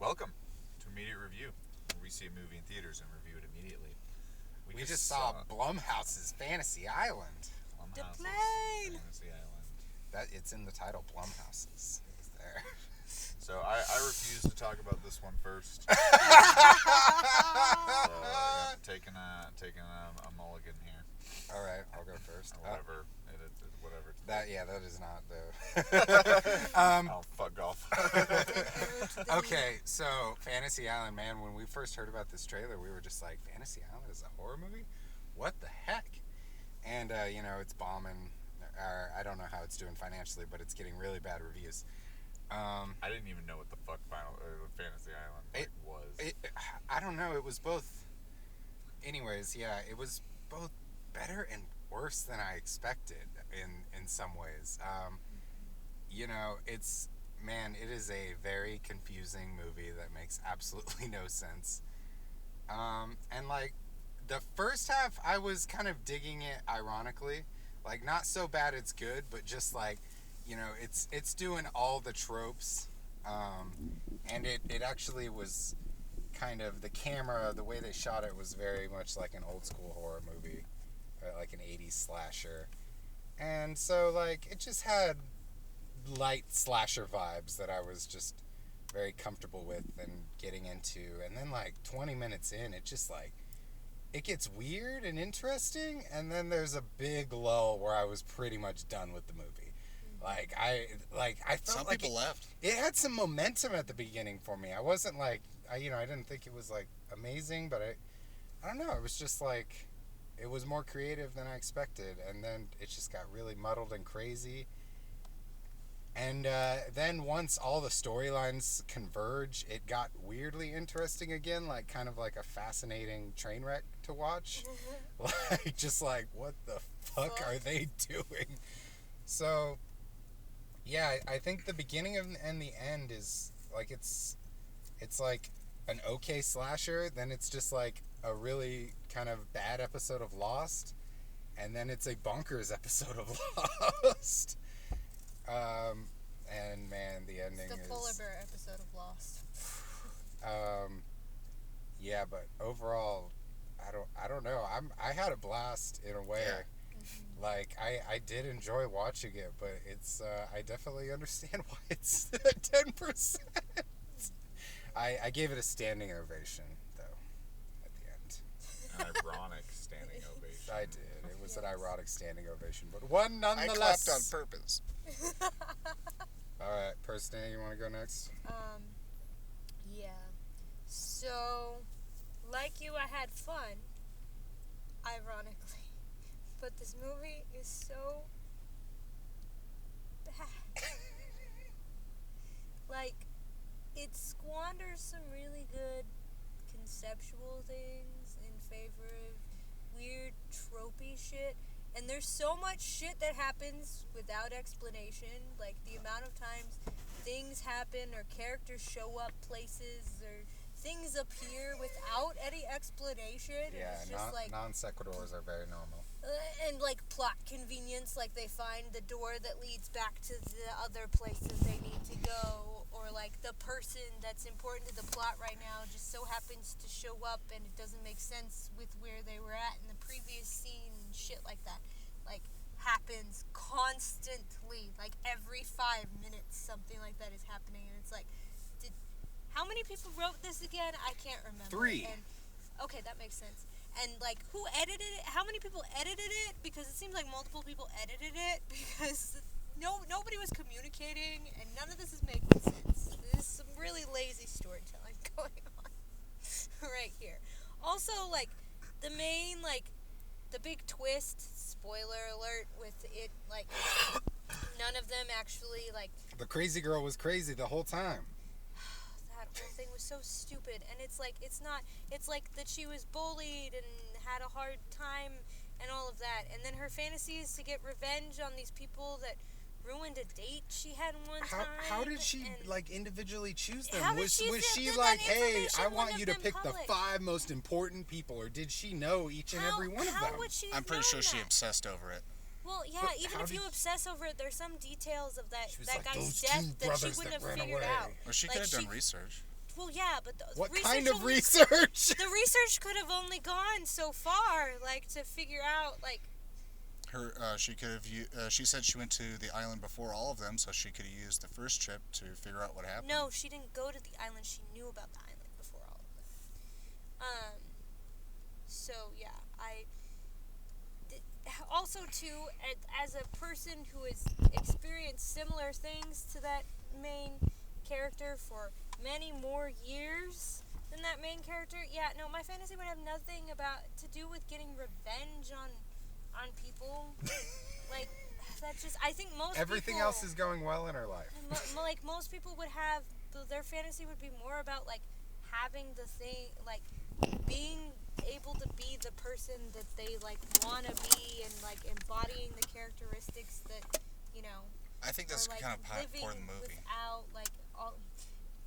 Welcome to Immediate Review, where we see a movie in theaters and review it immediately. We just saw Blumhouse's Fantasy Island. Blumhouse's The plane! Fantasy Island. That it's in the title, Blumhouse's. It was there. So I refuse to talk about this one first. So I'm taking a mulligan here. All right, I'll go first. Whatever. That is not the. Oh, fuck off. Okay, so Fantasy Island, man. When we first heard about this trailer, we were just like, Fantasy Island is a horror movie? What the heck? And it's bombing. I don't know how it's doing financially, but it's getting really bad reviews. I didn't even know what the fuck Fantasy Island was. I don't know. It was both. Anyways, yeah, it was both better and worse than I expected in some ways. It is a very confusing movie that makes absolutely no sense. And like the first half, I was kind of digging it ironically, like not so bad it's good, but just like, it's doing all the tropes, and it actually was kind of, the camera, the way they shot it was very much like an old school horror movie, like an 80s slasher. And so, like, it just had light slasher vibes that I was just very comfortable with and getting into. And then, like, 20 minutes in, it just, like, it gets weird and interesting. And then there's a big lull where I was pretty much done with the movie. I felt some like people left. It had some momentum at the beginning for me. I wasn't like, I didn't think it was, like, amazing, but I don't know. It was just, like, it was more creative than I expected, and then it just got really muddled and crazy. And then once all the storylines converge, it got weirdly interesting again, like kind of like a fascinating train wreck to watch. Like, just like, what the fuck are they doing? So, yeah, I think the beginning and the end is like, it's like an okay slasher, then it's just like a really kind of bad episode of Lost, and then it's a bonkers episode of Lost. And man, the ending is the polar bear episode of Lost. Yeah, but overall, I don't know. I had a blast in a way. Yeah. Mm-hmm. Like I did enjoy watching it, but it's I definitely understand why it's 10%. I gave it a standing ovation though at the end. An ironic standing ovation. I did. It was an ironic standing ovation, but one I nonetheless. clapped on purpose. All right, Person, you want to go next? Yeah. So, like you, I had fun, ironically, but this movie is so bad. Like, it squanders some really good conceptual things in favor of weird tropey shit, and there's so much shit that happens without explanation. Like, the amount of times things happen or characters show up places or things appear without any explanation. Yeah, it's just like non sequiturs are very normal. and like plot convenience, like they find the door that leads back to the other places they need to go, or like the person that's important to the plot right now just so happens to show up and it doesn't make sense with where they were at in the previous scene and shit like that. Like, happens constantly, like every 5 minutes something like that is happening, and it's like, how many people wrote this again? I can't remember. 3. And okay, that makes sense. And like, who edited it? How many people edited it? Because it seems like multiple people edited it, because nobody was communicating, and none of this is making sense. There's some really lazy storytelling going on right here. Also, like, the main, like, the big twist, spoiler alert, with it, like, none of them actually, like, The crazy girl was crazy the whole time. that whole thing was so stupid. And it's like, it's like that she was bullied and had a hard time and all of that, and then her fantasy is to get revenge on these people that ruined a date she had one time. How did she, like, individually choose them? How did Was she she did like, that hey, information I want wouldn't you have to been pick the public? 5 most important people, or did she know each and every one of How them? would she I'm pretty have sure known she that? obsessed over it. Well, yeah, But even how if you did- obsess over it, there's some details of that She was that like, guy's "Those death two that she brothers wouldn't that have ran figured away." out. Or she Like, could have done research. Well, yeah, but the What research kind of only- research? The research could have only gone so far, like, to figure out, like... She could have. She said she went to the island before all of them, so she could have used the first trip to figure out what happened. No, she didn't go to the island. She knew about the island before all of them. So, yeah, also, too, as a person who has experienced similar things to that main character for many more years than that main character, yeah, no, my fantasy would have nothing to do with getting revenge on people. Like, that's just, I think most Everything people, else is going well in her life. like, most people would have, their fantasy would be more about, like, having the thing, like, being able to be the person that they, like, want to be and, like, embodying the characteristics that, you know, I think that's or, like, kind of part of living the movie. without, like,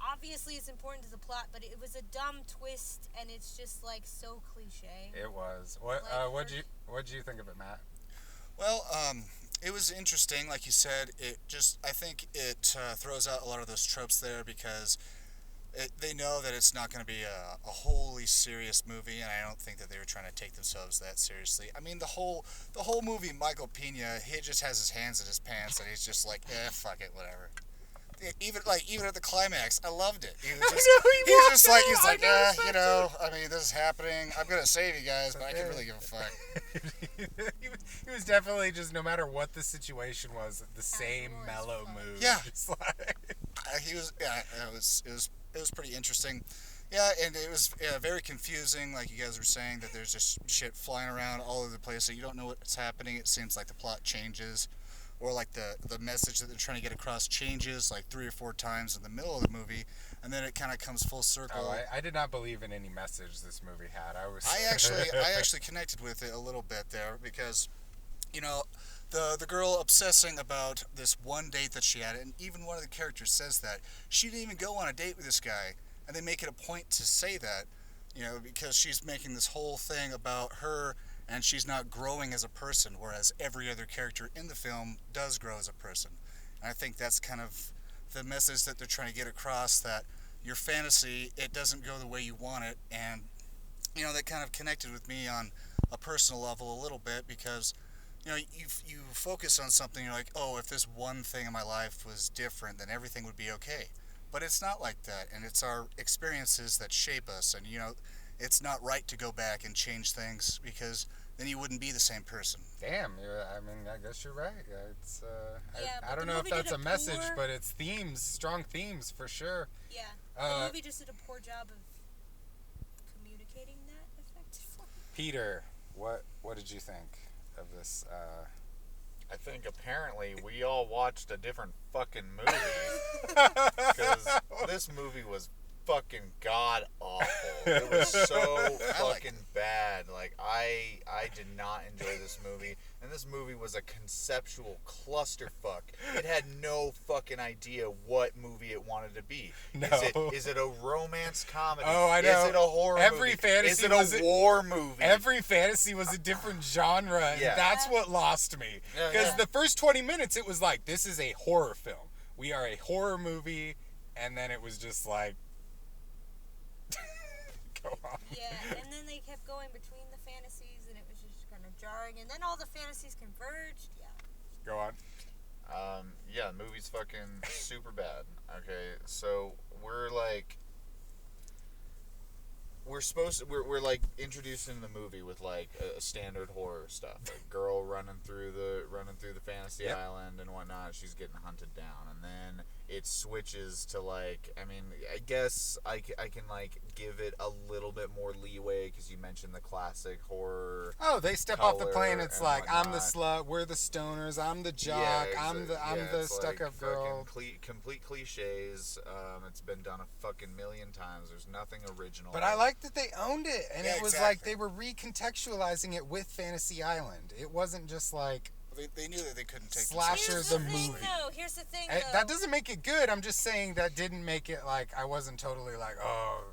obviously it's important to the plot, but it was a dumb twist, and it's just, like, so cliche. It was. What'd you think of it, Matt? Well, it was interesting, like you said. I think it throws out a lot of those tropes there because they know that it's not going to be a wholly serious movie, and I don't think that they were trying to take themselves that seriously. I mean, the whole movie, Michael Pena, he just has his hands in his pants, and he's just like, fuck it, whatever. Even at the climax, I loved it. He was just like, I mean, this is happening. I'm gonna save you guys, but I can't really give a fuck. He was definitely just, no matter what the situation was, the same mellow mood. Yeah. Just like... It was pretty interesting. Yeah, and it was very confusing, like you guys were saying, that there's just shit flying around all over the place, so you don't know what's happening. It seems like the plot changes, or like the message that they're trying to get across changes like 3 or 4 times in the middle of the movie, and then it kind of comes full circle. Oh, I did not believe in any message this movie had. I actually connected with it a little bit there because, you know, the girl obsessing about this one date that she had, and even one of the characters says that she didn't even go on a date with this guy, and they make it a point to say that, you know, because she's making this whole thing about her and she's not growing as a person, whereas every other character in the film does grow as a person. And I think that's kind of the message that they're trying to get across, that your fantasy, it doesn't go the way you want it. And, you know, that kind of connected with me on a personal level a little bit because, you know, you focus on something, you're like, oh, if this one thing in my life was different, then everything would be okay. But it's not like that, and it's our experiences that shape us, and, you know, it's not right to go back and change things because then you wouldn't be the same person. Damn, I mean, I guess you're right. It's I don't the know if movie that's did a a message, poor- but it's themes, strong themes for sure. Yeah. The movie just did a poor job of communicating that effectively. Peter, what did you think of this? I think apparently we all watched a different fucking movie because this movie was fucking god awful. It was so fucking bad. Like I did not enjoy this movie, and this movie was a conceptual clusterfuck. It had no fucking idea what movie it wanted to be. No. Is it a romance comedy? Oh, I know. Is it a horror Every movie? fantasy Is it a war movie? Every fantasy was a different genre, and Yeah. that's what lost me. Yeah, Because yeah. the first 20 minutes, it was like, this is a horror film. We are a horror movie, and then it was just like, go on. Yeah, and then they kept going between the fantasies, and it was just kind of jarring. And then all the fantasies converged. Yeah. Go on. Yeah, the movie's fucking super bad. Okay, so we're like introduced in the movie with like a standard horror stuff, like girl running through the fantasy Yep. island and whatnot. She's getting hunted down, and then it switches to like, I mean, I guess I can like give it a little bit more leeway because you mentioned the classic horror. Oh, they step off the Color plane. It's and like, I'm the whatnot. slut, we're the stoners, I'm the jock, I'm the it's stuck-up like girl. fucking complete cliches. It's been done a fucking million times. There's nothing original. But I like that they owned it, and Yeah, it was exactly. like they were recontextualizing it with Fantasy Island. It wasn't just like, They knew that they couldn't take Slasher Here's the the thing, movie. though. Here's the thing, eh, though. that doesn't make it good. I'm just saying that didn't make it like, I wasn't totally like, oh,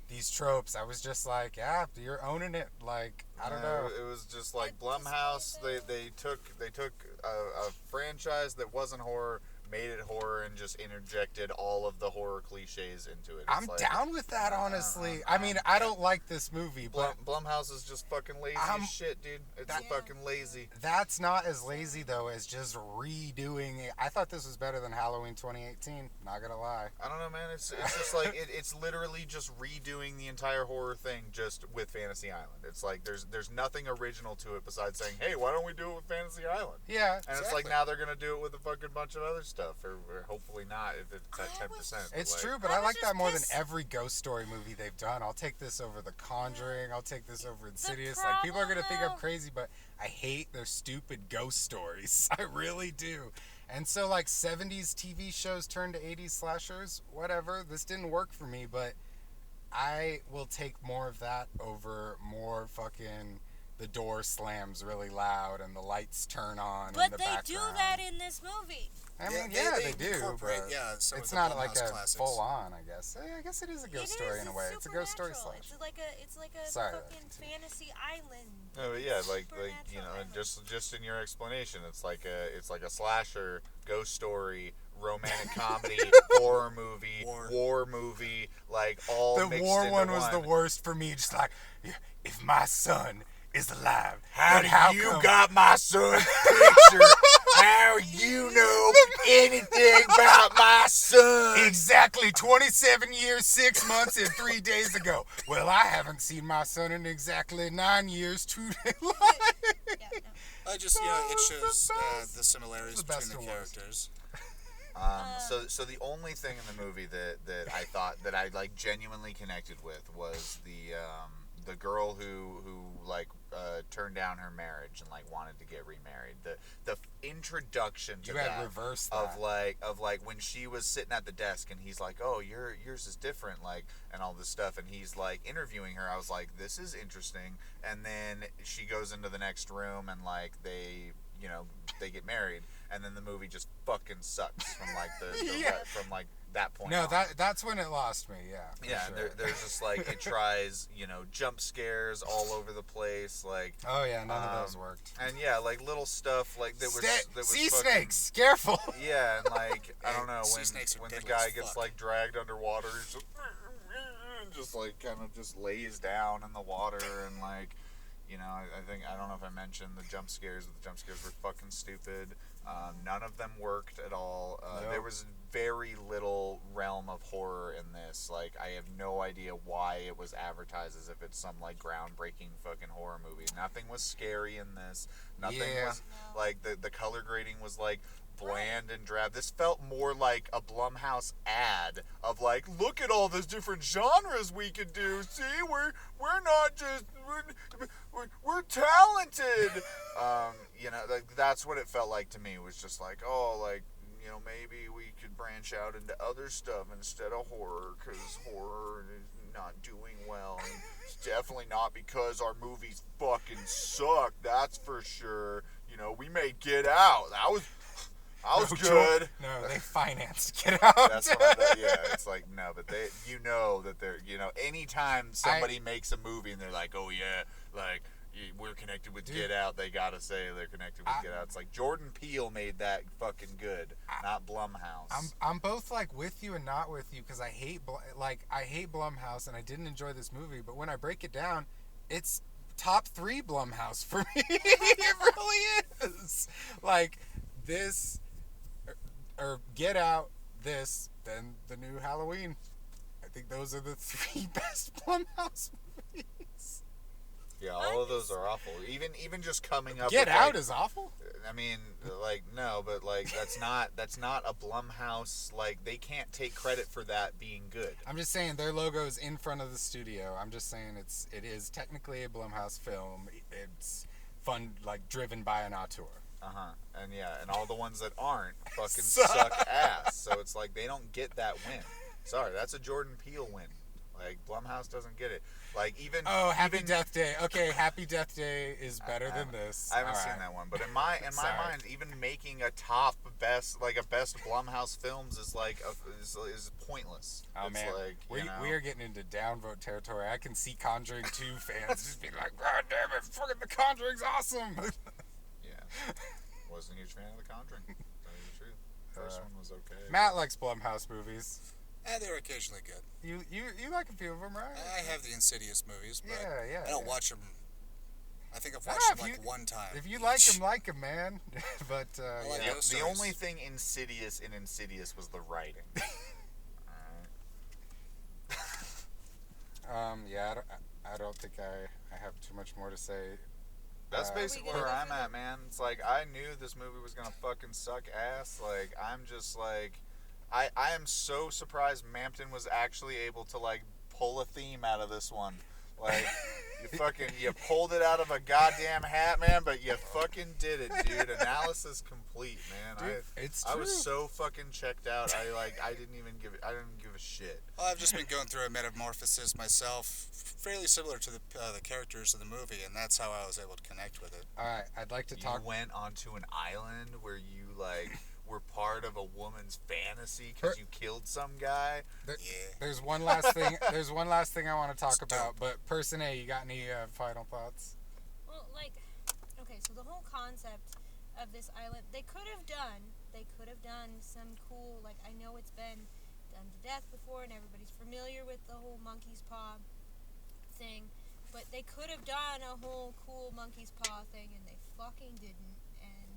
these tropes. I was just like, yeah, you're owning it. Like, I don't know. It was just like At this Blumhouse. point, They took a franchise that wasn't horror, made it horror and just interjected all of the horror cliches into it. I'm down with that, honestly. I mean, I don't like this movie, but Blumhouse is just fucking lazy as shit, dude. It's fucking lazy. That's not as lazy, though, as just redoing it. I thought this was better than Halloween 2018, not gonna lie. I don't know, man. It's just like, it's literally just redoing the entire horror thing just with Fantasy Island. It's like, there's nothing original to it besides saying, hey, why don't we do it with Fantasy Island? Yeah, and exactly. It's like, now they're gonna do it with a fucking bunch of other stuff, or hopefully not if it's at 10%. It's like, true, but I like that more than every ghost story movie they've done. I'll take this over The Conjuring. I'll take this over Insidious. Like, people are gonna think I'm crazy, but I hate their stupid ghost stories. I really do. And so, like, 70s TV shows turned to 80s slashers, whatever. This didn't work for me, but I will take more of that over more fucking the door slams really loud and the lights turn on in the background. But they do that in this movie. I mean, they do, but it's not like a full on, I guess. I guess it is a ghost story in a way. It's a ghost story slash. It's like a fucking fantasy island. No, but yeah, like you know, just in your explanation, it's like a slasher, ghost story, romantic comedy, horror movie, war movie, like all the mixed war into one was the worst for me. Just like, if my son is alive, how you come? Got my son's picture? How you know anything about my son? Exactly 27 years, 6 months, and 3 days ago. Well, I haven't seen my son in exactly 9 years, 2 days. I just, it shows the similarities between the characters. So the only thing in the movie that I thought that I like genuinely connected with was the girl who like turned down her marriage and like wanted to get remarried. The introduction to of like when she was sitting at the desk and he's like, oh, yours is different, like, and all this stuff, and he's like interviewing her. I was like, this is interesting. And then she goes into the next room and like they get married, and then the movie just fucking sucks from like from like that point no, on. that's when it lost me, yeah. Sure. There's just like, it tries, jump scares all over the place, like, oh yeah, none of those worked. And yeah, like little stuff like that was sea fucking, snakes, careful. Yeah, and like I don't know, when the guy gets fuck. like dragged underwater, he's just like kind of just lays down in the water, and like, I don't know if I mentioned the jump scares, but the jump scares were fucking stupid. None of them worked at all. Nope. There was very little realm of horror in this. Like, I have no idea why it was advertised as if it's some like groundbreaking fucking horror movie. Nothing was scary in this. Nothing was like the color grading was like bland and drab. This felt more like a Blumhouse ad of like, look at all those different genres we could do. See, we're not just we're talented. Like, that's what it felt like to me. It was just like, oh, like, maybe we could branch out into other stuff instead of horror, because horror is not doing well. And it's definitely not because our movies fucking suck. That's for sure. We made Get Out. That was good. No, they financed Get Out. That's what it's like, no, but that they're, anytime somebody makes a movie and they're like, oh yeah, like, we're connected with Get Out, they gotta say they're connected with Get Out. It's like Jordan Peele made that fucking good, not Blumhouse. I'm both like with you and not with you, because I hate Blumhouse and I didn't enjoy this movie, but when I break it down, it's top 3 Blumhouse for me. It really is. Like, this or Get Out, this, then the new Halloween. I think those are the 3 best Blumhouse movies. Yeah, all of those are awful. Even just coming up Get with, Out like, is awful? I mean, like, no, but like that's not a Blumhouse, like, they can't take credit for that being good. I'm just saying their logo is in front of the studio. I'm just saying it is technically a Blumhouse film. It's fun, like, driven by an auteur. And all the ones that aren't fucking suck ass. So it's like they don't get that win. Sorry, that's a Jordan Peele win. Like, Blumhouse doesn't get it. Like, even Happy Death Day. Okay, Happy Death Day is better than this. I haven't seen that one, but in my mind, even making a top best, like, a best Blumhouse films is like is pointless. Oh, it's man, like, we are getting into downvote territory. I can see Conjuring 2 fans just being like, God damn it, fucking The Conjuring's awesome. Yeah, wasn't a huge fan of The Conjuring. Tell you the truth. First one was okay. Matt likes Blumhouse movies. They're occasionally good. You like a few of them, right? I have the Insidious movies, but Yeah. I don't watch them. I think I've watched them like one time. If you each. like them, man. But I like yeah. those The stories. only thing Insidious was the writing. Yeah, I don't think I have too much more to say. That's Uh, basically Are we where gonna I'm go at, for man. It's like I knew this movie was gonna fucking suck ass. Like I'm just like, I am so surprised Mampton was actually able to like pull a theme out of this one. Like you pulled it out of a goddamn hat, man. But you fucking did it, dude. Analysis complete, man. Dude, it's I true. was so fucking checked out. I didn't give a shit. Well, I've just been going through a metamorphosis myself, fairly similar to the characters of the movie, and that's how I was able to connect with it. All right, I'd like to talk. You went onto an island where you like were part of a woman's fantasy because you killed some guy. Yeah. There's one last thing. There's one last thing I want to talk about. But person A, you got any final thoughts? Well, like, okay, so the whole concept of this island, they could have done some cool, like, I know it's been done to death before and everybody's familiar with the whole monkey's paw thing, but they could have done a whole cool monkey's paw thing and they fucking didn't, and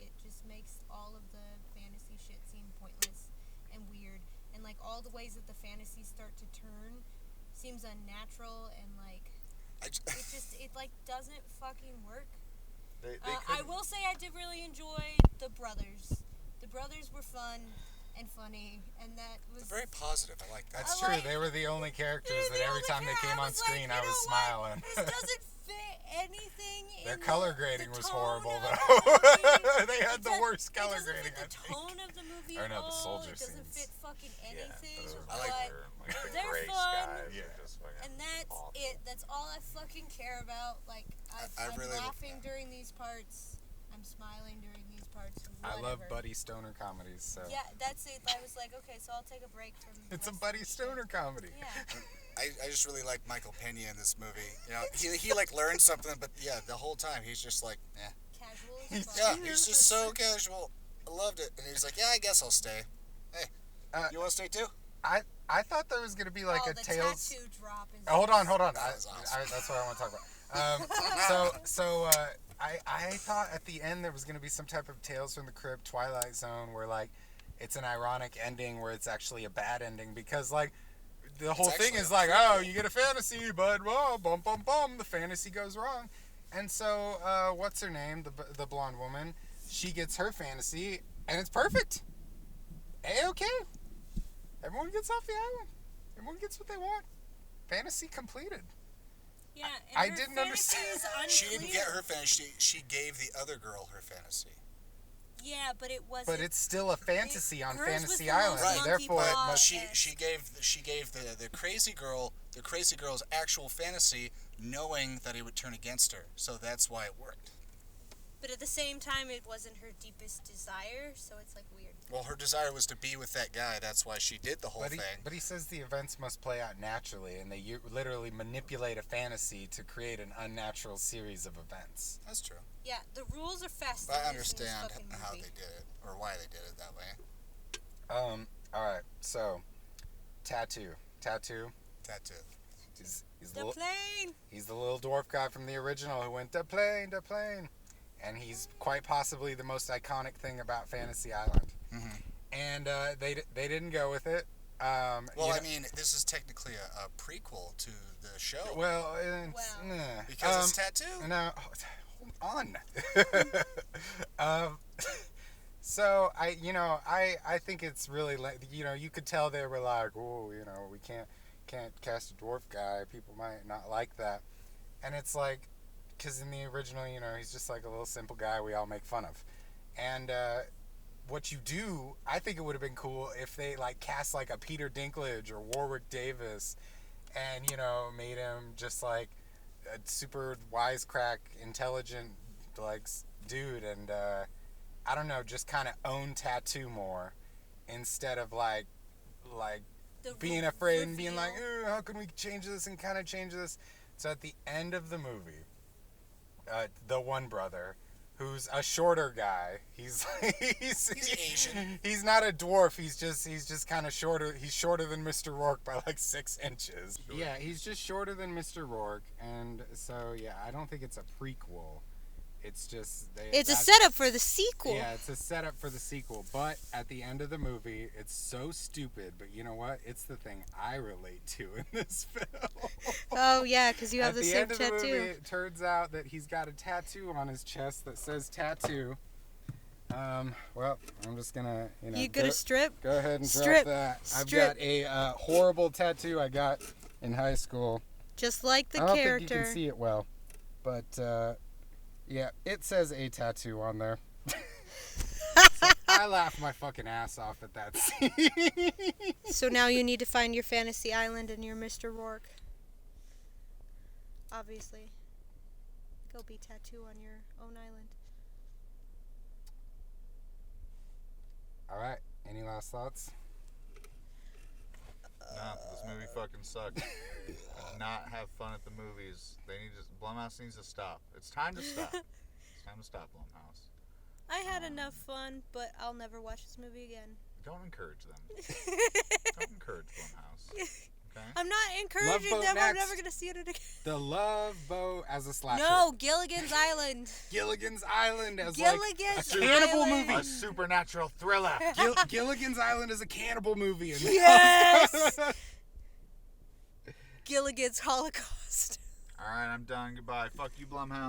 it just makes all of the fantasy shit seem pointless and weird, and like all the ways that the fantasies start to turn seems unnatural, and like it like doesn't fucking work. I will say I did really enjoy the brothers. The brothers were fun and funny, and that was They're very positive. I like that. That's I true. like- They were the only characters They're that the every only time they character- came on was like, screen, you I was know what? smiling. This doesn't fit anything. Their in color the grading was tone horrible, of though. the movie. They had the worst color It doesn't grading, fit I the think. tone of the movie Or at no, the all. soldier It doesn't scenes. fit fucking anything. those I like but like the they're gray fun. skies. Yeah. Are just fucking and that's awful. it. That's all I fucking care about. Like I'm really- laughing during these parts. I'm smiling during these parts. I love whatever. buddy stoner comedies. So Yeah, that's it. I was like, okay, so I'll take a break from. the it's a rest buddy of the stoner shit. comedy. Yeah. I just really like Michael Pena in this movie. You know, he like learned something, but yeah, the whole time he's just like, Casual. He's- as fuck. yeah, he's just so casual. I loved it, and he's like, yeah, I guess I'll stay. Hey, Uh, you want to stay too? I thought there was gonna be like oh, a the Tales. tattoo drop is. Hold on. That was awesome. That's what I want to talk about. I thought at the end there was gonna be some type of Tales from the Crypt Twilight Zone where like it's an ironic ending where it's actually a bad ending because like the whole thing actually is a like, oh, you get a fantasy, but whoa, bum bum bum, the fantasy goes wrong, and so what's her name, the blonde woman, she gets her fantasy and it's perfect. A-okay. Everyone gets off the island. Everyone gets what they want. Fantasy completed. Yeah, and I her didn't fantasy understand. is unclear. She didn't get her fantasy. She gave the other girl her fantasy. Yeah, but it wasn't. But it's still a fantasy on hers was Fantasy the Island, most and monkey therefore it paw. must. She gave the crazy girl's actual fantasy, knowing that it would turn against her. So that's why it worked. But at the same time, it wasn't her deepest desire, so it's like weird. Well, her desire was to be with that guy. That's why she did the whole thing. But he says the events must play out naturally, and they literally manipulate a fantasy to create an unnatural series of events. That's true. Yeah, the rules are fast. But I understand how they did it, or why they did it that way. All right. So, Tattoo. Tattoo. He's the The plane. he's the little dwarf guy from the original who went, da plane, and he's quite possibly the most iconic thing about Fantasy Island. Mm-hmm. And they didn't go with it. Well, I mean, this is technically a prequel to the show. Well, Well. nah. Because it's Tattoo. No, hold on. So I think it's really you could tell they were like, oh, we can't cast a dwarf guy. People might not like that, and it's like, because in the original, he's just like a little simple guy we all make fun of, and what you do, I think it would have been cool if they like cast like a Peter Dinklage or Warwick Davis, and made him just like a super wisecrack, intelligent like dude, and I don't know, just kind of own Tattoo more instead of like The being re- afraid and being reveal. like, how can we change this and kind of change this. So at the end of the movie, the one brother who's a shorter guy. He's Asian. He's not a dwarf. He's just kind of shorter. He's shorter than Mr. Rourke by like 6 inches. Sure. Yeah, he's just shorter than Mr. Rourke, and so yeah, I don't think it's a prequel. It's just It's a setup for the sequel. Yeah, it's a setup for the sequel. But at the end of the movie, it's so stupid. But you know what? It's the thing I relate to in this film. Oh yeah, because you have the same At the end of the tattoo. movie, it turns out that he's got a tattoo on his chest that says tattoo. Well, I'm just gonna, You gonna strip? Go ahead and Strip. drop that. I've Strip. got a horrible tattoo I got in high school. Just like the I don't character. think you can see it well, but yeah, it says a tattoo on there. So I laughed my fucking ass off at that scene. So now you need to find your fantasy island and your Mr. Rourke. Obviously. Go be tattoo on your own island. All right. Any last thoughts? Nah, this movie fucking sucks. Not have fun at the movies. Blumhouse needs to stop. It's time to stop. It's time to stop, Blumhouse. I had enough fun, but I'll never watch this movie again. Don't encourage them. Don't encourage Blumhouse. Okay? I'm not encouraging Boat them. I'm next. never going to see it again. The Love Boat as a slasher. No, Gilligan's Island. Gilligan's Island as Gilligan's like a cannibal Island. movie. A supernatural thriller. Gilligan's Island is a cannibal movie. And Yes! Gilligan's Holocaust. All right, I'm done. Goodbye. Fuck you, Blumhouse.